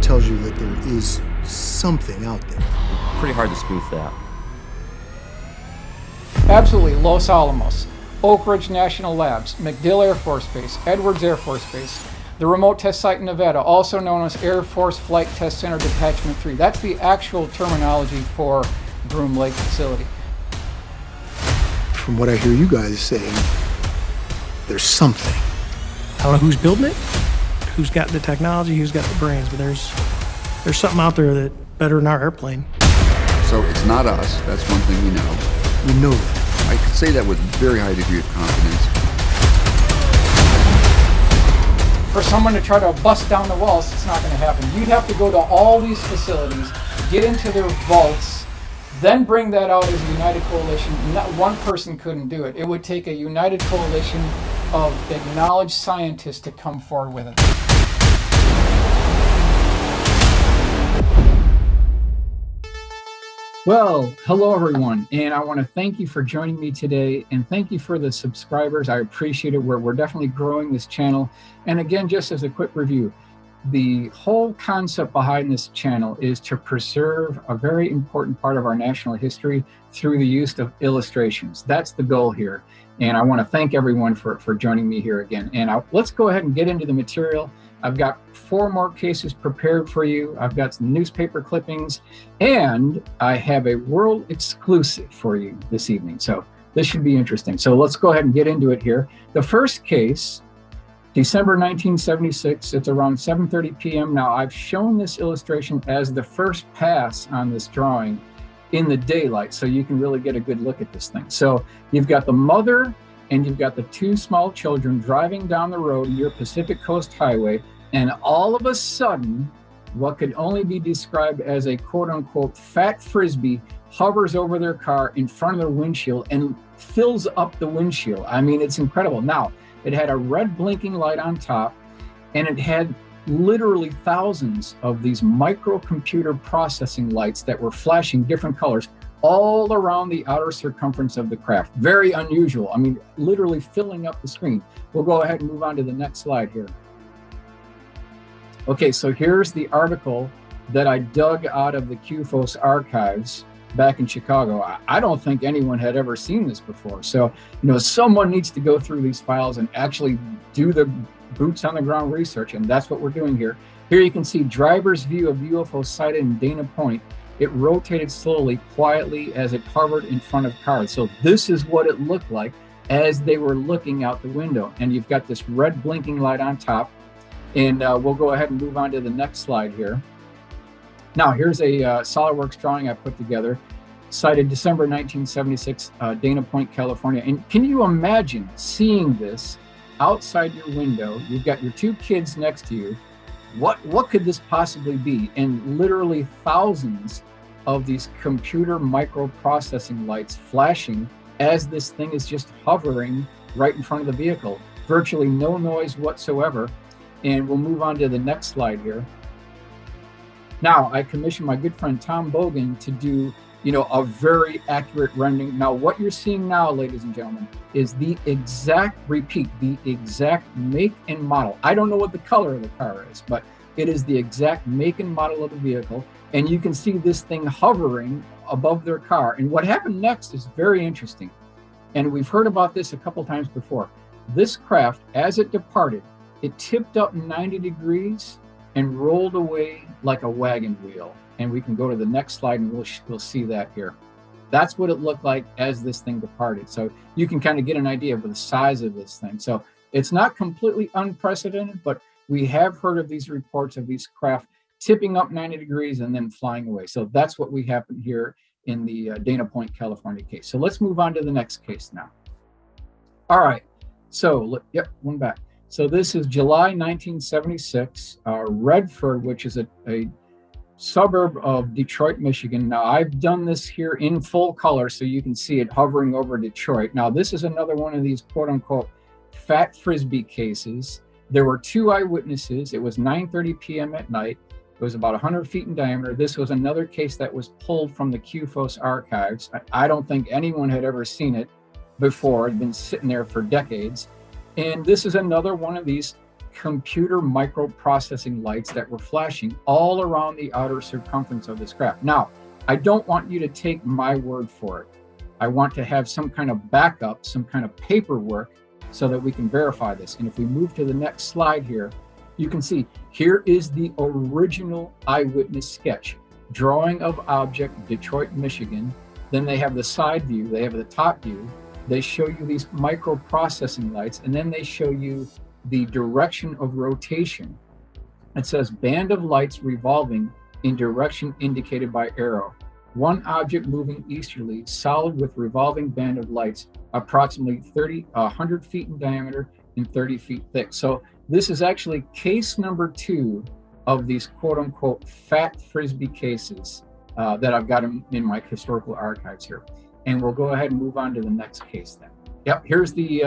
tells you that there is something out there. Pretty hard to spoof that. Absolutely. Los Alamos, Oak Ridge National Labs, MacDill Air Force Base, Edwards Air Force Base, the remote test site in Nevada, also known as Air Force Flight Test Center Detachment 3. That's the actual terminology for Groom Lake facility. From what I hear you guys saying, there's something. I don't know who's building it, who's got the technology, who's got the brains, but there's something out there that better than our airplane. So it's not us, that's one thing we know. You know that. I could say that with a very high degree of confidence. For someone to try to bust down the walls, it's not going to happen. You'd have to go to all these facilities, get into their vaults, then bring that out as a united coalition. Not one person couldn't do it. It would take a united coalition of acknowledged scientists to come forward with it. Well, hello everyone, and I want to thank you for joining me today, and thank you for the subscribers. I appreciate it. We're definitely growing this channel. And again, just as a quick review, the whole concept behind this channel is to preserve a very important part of our national history through the use of illustrations. That's the goal here. And I want to thank everyone for joining me here again. And let's go ahead and get into the material. I've got 4 more cases prepared for you. I've got some newspaper clippings, and I have a world exclusive for you this evening. So this should be interesting. So let's go ahead and get into it here. The first case, December 1976, it's around 7:30 p.m. Now, I've shown this illustration as the first pass on this drawing in the daylight, so you can really get a good look at this thing. So you've got the mother and you've got the 2 small children driving down the road near Pacific Coast Highway, and all of a sudden, what could only be described as a quote-unquote fat frisbee hovers over their car in front of their windshield and fills up the windshield. I mean, it's incredible. Now, it had a red blinking light on top, and it had literally thousands of these microcomputer processing lights that were flashing different colors all around the outer circumference of the craft. Very unusual. I mean, literally filling up the screen. We'll go ahead and move on to the next slide here. Okay, so here's the article that I dug out of the QFOS archives back in Chicago. I don't think anyone had ever seen this before. So, someone needs to go through these files and actually do the boots on the ground research, and that's what we're doing here. Here you can see driver's view of UFO sighted in Dana Point. It rotated slowly, quietly as it hovered in front of cars. So this is what it looked like as they were looking out the window. And you've got this red blinking light on top. And we'll go ahead and move on to the next slide here. Now, here's a SolidWorks drawing I put together, cited December 1976, Dana Point, California. And can you imagine seeing this outside your window? You've got your 2 kids next to you. What could this possibly be? And literally thousands of these computer microprocessing lights flashing as this thing is just hovering right in front of the vehicle. Virtually no noise whatsoever. And we'll move on to the next slide here. Now, I commissioned my good friend Tom Bogan to do, a very accurate rendering. Now, what you're seeing now, ladies and gentlemen, is the exact make and model. I don't know what the color of the car is, but it is the exact make and model of the vehicle. And you can see this thing hovering above their car. And what happened next is very interesting. And we've heard about this a couple times before. This craft, as it departed, it tipped up 90 degrees and rolled away like a wagon wheel. And we can go to the next slide and we'll see that here. That's what it looked like as this thing departed. So you can kind of get an idea of the size of this thing. So it's not completely unprecedented, but we have heard of these reports of these craft tipping up 90 degrees and then flying away. So that's what we happen here in the Dana Point, California case. So let's move on to the next case now. All right. So, one back. So this is July 1976, Redford, which is a suburb of Detroit, Michigan. Now, I've done this here in full color so you can see it hovering over Detroit. Now, this is another one of these quote-unquote fat frisbee cases. There were 2 eyewitnesses. It was 9:30 p.m. at night. It was about 100 feet in diameter. This was another case that was pulled from the QFOS archives. I don't think anyone had ever seen it before. It had been sitting there for decades. And this is another one of these computer microprocessing lights that were flashing all around the outer circumference of this craft. Now, I don't want you to take my word for it. I want to have some kind of backup, some kind of paperwork so that we can verify this. And if we move to the next slide here, you can see here is the original eyewitness sketch. Drawing of object, Detroit, Michigan. Then they have the side view, they have the top view. They show you these microprocessing lights, and then they show you the direction of rotation. It says band of lights revolving in direction indicated by arrow. One object moving easterly, solid with revolving band of lights, approximately 100 feet in diameter and 30 feet thick. So this is actually case number 2 of these quote unquote fat Frisbee cases that I've got in my historical archives here. And we'll go ahead and move on to the next case then. Yep, here's the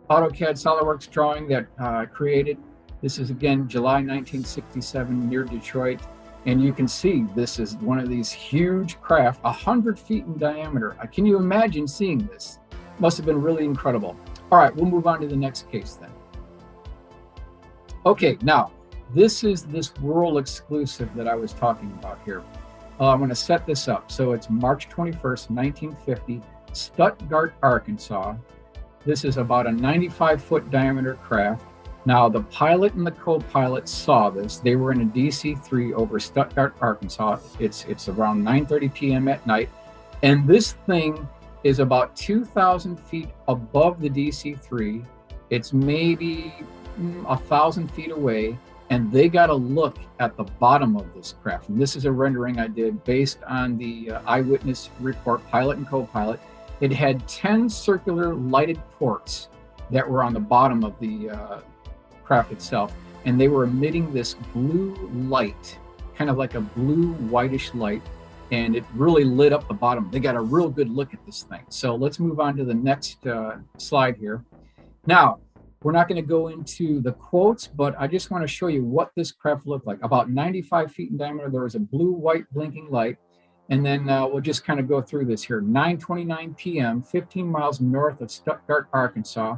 AutoCAD SolidWorks drawing that created. This is again, July 1967 near Detroit. And you can see this is one of these huge craft, 100 feet in diameter. Can you imagine seeing this? Must have been really incredible. All right, we'll move on to the next case then. Okay, now, this is this world exclusive that I was talking about here. I'm going to set this up. So it's March 21st, 1950, Stuttgart, Arkansas. This is about a 95-foot diameter craft. Now, the pilot and the co-pilot saw this. They were in a DC-3 over Stuttgart, Arkansas. It's around 9:30 p.m. at night. And this thing is about 2,000 feet above the DC-3. It's maybe 1,000 feet away. And they got a look at the bottom of this craft. And this is a rendering I did based on the eyewitness report, pilot and co-pilot. It had 10 circular lighted ports that were on the bottom of the craft itself. And they were emitting this blue light, kind of like a blue whitish light. And it really lit up the bottom. They got a real good look at this thing. So let's move on to the next slide here. Now, we're not going to go into the quotes, but I just want to show you what this craft looked like. About 95 feet in diameter, there was a blue-white blinking light. And then we'll just kind of go through this here. 9:29 p.m., 15 miles north of Stuttgart, Arkansas.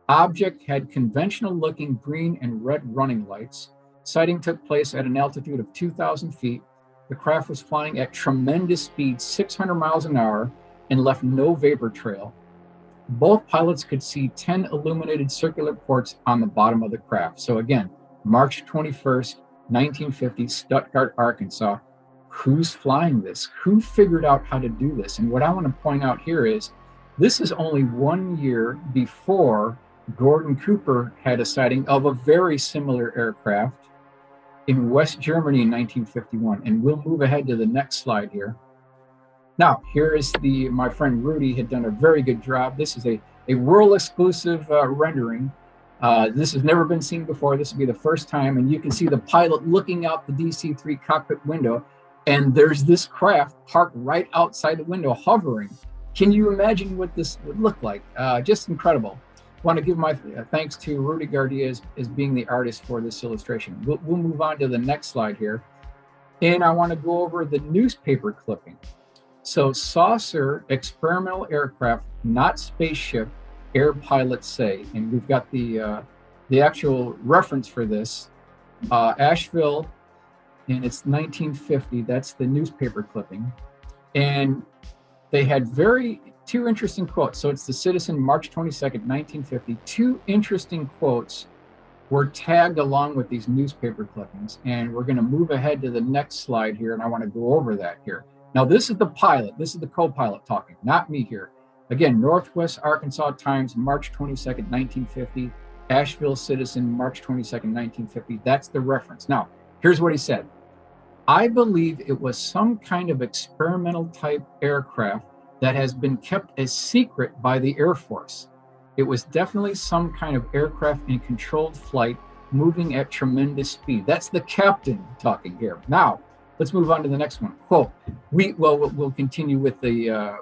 Object had conventional-looking green and red running lights. Sighting took place at an altitude of 2,000 feet. The craft was flying at tremendous speed, 600 miles an hour, and left no vapor trail. Both pilots could see 10 illuminated circular ports on the bottom of the craft. So again, March 21st, 1950, Stuttgart, Arkansas. Who's flying this? Who figured out how to do this? And what I want to point out here is this is only 1 year before Gordon Cooper had a sighting of a very similar aircraft in West Germany in 1951. And we'll move ahead to the next slide here. Now, here is my friend Rudy had done a very good job. This is a world exclusive rendering. This has never been seen before. This will be the first time. And you can see the pilot looking out the DC-3 cockpit window. And there's this craft parked right outside the window hovering. Can you imagine what this would look like? Just incredible. I want to give my thanks to Rudy Gardia as being the artist for this illustration. We'll move on to the next slide here. And I want to go over the newspaper clipping. So saucer, experimental aircraft, not spaceship, air pilots say. And we've got the actual reference for this, Asheville, and it's 1950. That's the newspaper clipping. And they had two interesting quotes. So it's the Citizen, March 22nd, 1950. Two interesting quotes were tagged along with these newspaper clippings. And we're going to move ahead to the next slide here. And I want to go over that here. Now, this is the pilot. This is the co-pilot talking, not me here. Again, Northwest Arkansas Times, March 22nd, 1950. Asheville Citizen, March 22nd, 1950. That's the reference. Now, here's what he said. I believe it was some kind of experimental type aircraft that has been kept a secret by the Air Force. It was definitely some kind of aircraft in controlled flight moving at tremendous speed. That's the captain talking here. Now, let's move on to the next one. Quote. We'll continue with the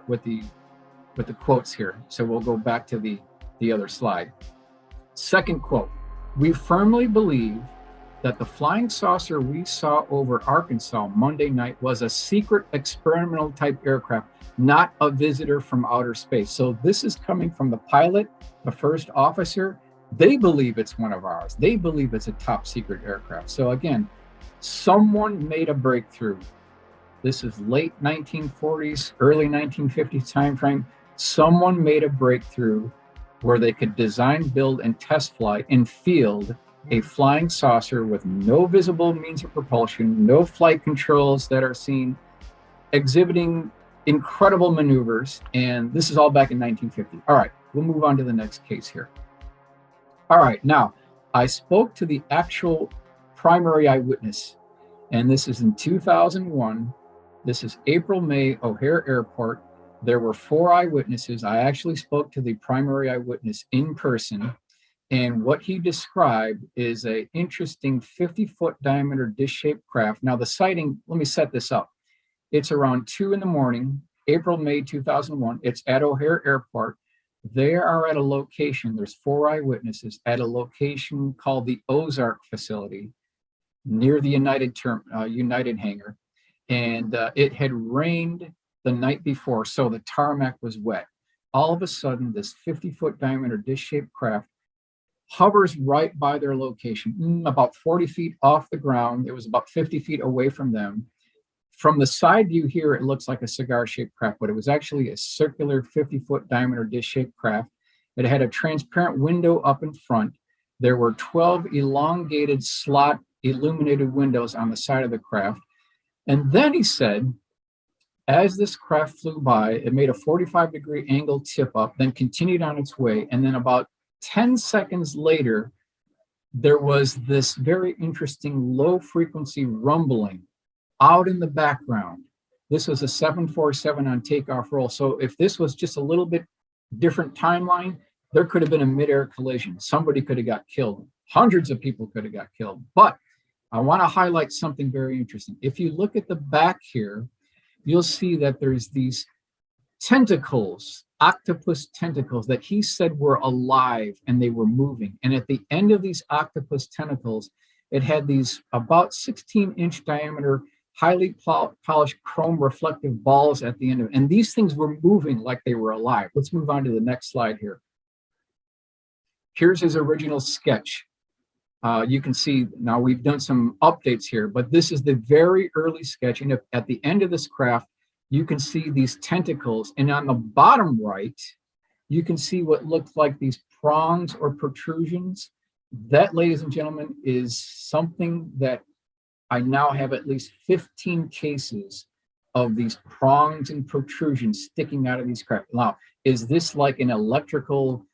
quotes here. So we'll go back to the other slide. Second quote. We firmly believe that the flying saucer we saw over Arkansas Monday night was a secret experimental type aircraft, not a visitor from outer space. So this is coming from the pilot, the first officer, They believe it's one of ours. They believe it's a top secret aircraft. So again, someone made a breakthrough. This is late 1940s, early 1950s timeframe. Someone made a breakthrough where they could design, build, and test fly in field a flying saucer with no visible means of propulsion, no flight controls that are seen, exhibiting incredible maneuvers. And this is all back in 1950. All right, we'll move on to the next case here. All right, now I spoke to the actual primary eyewitness, and this is in 2001. This is April, May, O'Hare Airport. There were 4 eyewitnesses. I actually spoke to the primary eyewitness in person, and what he described is an interesting 50-foot diameter dish-shaped craft. Now the sighting, let me set this up. It's around 2 in the morning, April, May 2001. It's at O'Hare Airport. They are at a location, there's 4 eyewitnesses at a location called the Ozark facility near the United hangar. And it had rained the night before, so the tarmac was wet. All of a sudden, this 50-foot diameter dish-shaped craft hovers right by their location, about 40 feet off the ground. It was about 50 feet away from them. From the side view here, it looks like a cigar-shaped craft, but it was actually a circular 50-foot diameter dish-shaped craft. It had a transparent window up in front. There were 12 elongated slot illuminated windows on the side of the craft. And then he said, as this craft flew by, it made a 45-degree angle tip up, then continued on its way. And then about 10 seconds later, there was this very interesting low-frequency rumbling out in the background. This was a 747 on takeoff roll. So if this was just a little bit different timeline, there could have been a mid-air collision. Somebody could have got killed. Hundreds of people could have got killed. But I want to highlight something very interesting. If you look at the back here, you'll see that there's these tentacles, octopus tentacles that he said were alive and they were moving. And at the end of these octopus tentacles, it had these about 16-inch diameter, highly polished chrome reflective balls at the end of it. And these things were moving like they were alive. Let's move on to the next slide here. Here's his original sketch. You can see now we've done some updates here, but this is the very early sketch. And at the end of this craft, you can see these tentacles. And on the bottom right, you can see what looks like these prongs or protrusions. That, ladies and gentlemen, is something that I now have at least 15 cases of these prongs and protrusions sticking out of these craft. Now, is this like an electrical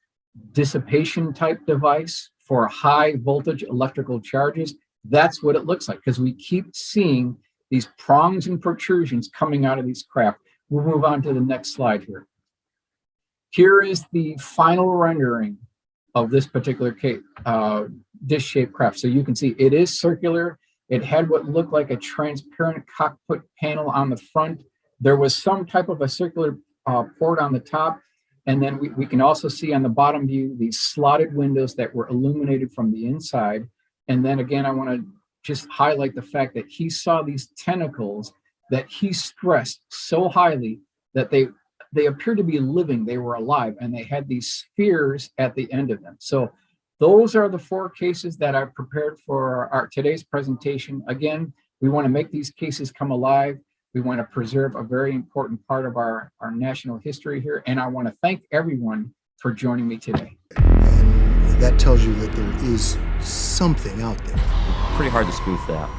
dissipation type device for high voltage electrical charges? That's what it looks like, because we keep seeing these prongs and protrusions coming out of these craft. We'll move on to the next slide here. Here is the final rendering of this particular dish-shaped craft. So you can see it is circular. It had what looked like a transparent cockpit panel on the front. There was some type of a circular port on the top. And then we can also see on the bottom view these slotted windows that were illuminated from the inside. And then again, I want to just highlight the fact that he saw these tentacles that he stressed so highly that they appeared to be living, they were alive, and they had these spheres at the end of them. So those are the 4 cases that I've prepared for our today's presentation. Again, we want to make these cases come alive. We want to preserve a very important part of our national history here. And I want to thank everyone for joining me today. And that tells you that there is something out there. Pretty hard to spoof that.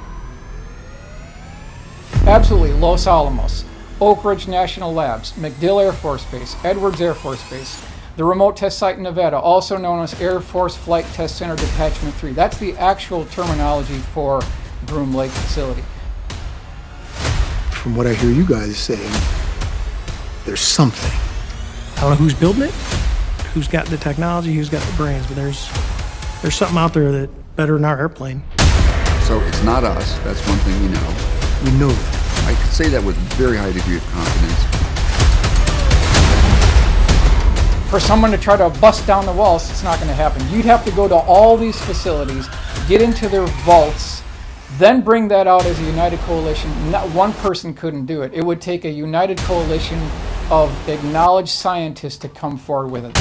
Absolutely. Los Alamos, Oak Ridge National Labs, MacDill Air Force Base, Edwards Air Force Base, the remote test site in Nevada, also known as Air Force Flight Test Center Detachment 3. That's the actual terminology for Groom Lake facility. From what I hear you guys saying, there's something. I don't know who's building it, who's got the technology, who's got the brains, but there's something out there that better than our airplane. So it's not us. That's one thing we know. We know that. I could say that with a very high degree of confidence. For someone to try to bust down the walls, it's not going to happen. You'd have to go to all these facilities, get into their vaults, then bring that out as a united coalition. Not one person couldn't do it. It would take a united coalition of acknowledged scientists to come forward with it.